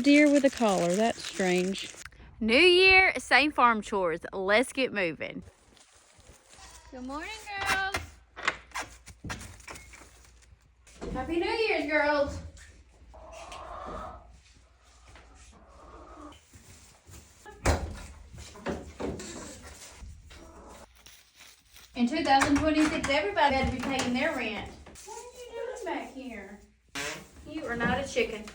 Deer with a collar, that's strange. New year, same farm chores. Let's get moving. Good morning, girls. Happy New Year's, girls. In 2026, everybody had to be paying their rent. What are you doing back here? You are not a chicken.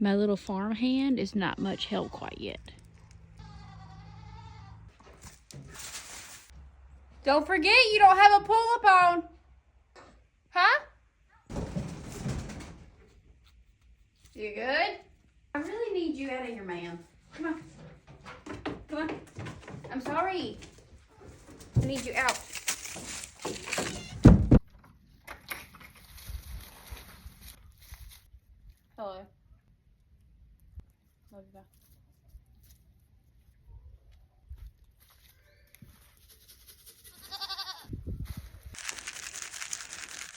My little farm hand is not much help quite yet. Don't forget you don't have a pull-up on. Huh? You good? I really need you out of here, ma'am. Come on. Come on. I'm sorry. I need you out. Hello. Love you, bye.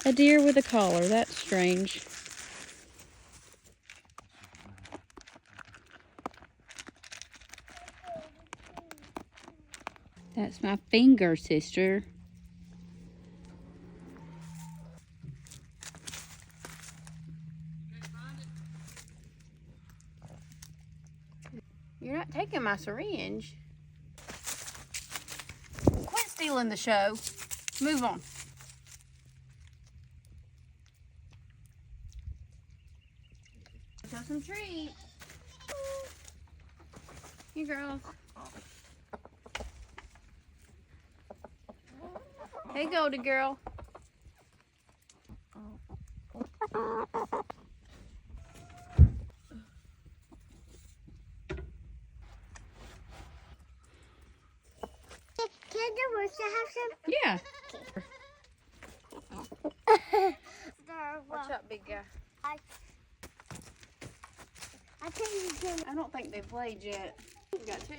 A deer with a collar, that's strange. That's my finger, sister. You're not taking my syringe. Quit stealing the show. Move on. Have some treats. You girls. Hey, Goldie girl. Can the rooster have some? Yeah. Watch out, big guy. I think you can. I don't think they've played yet. We got two.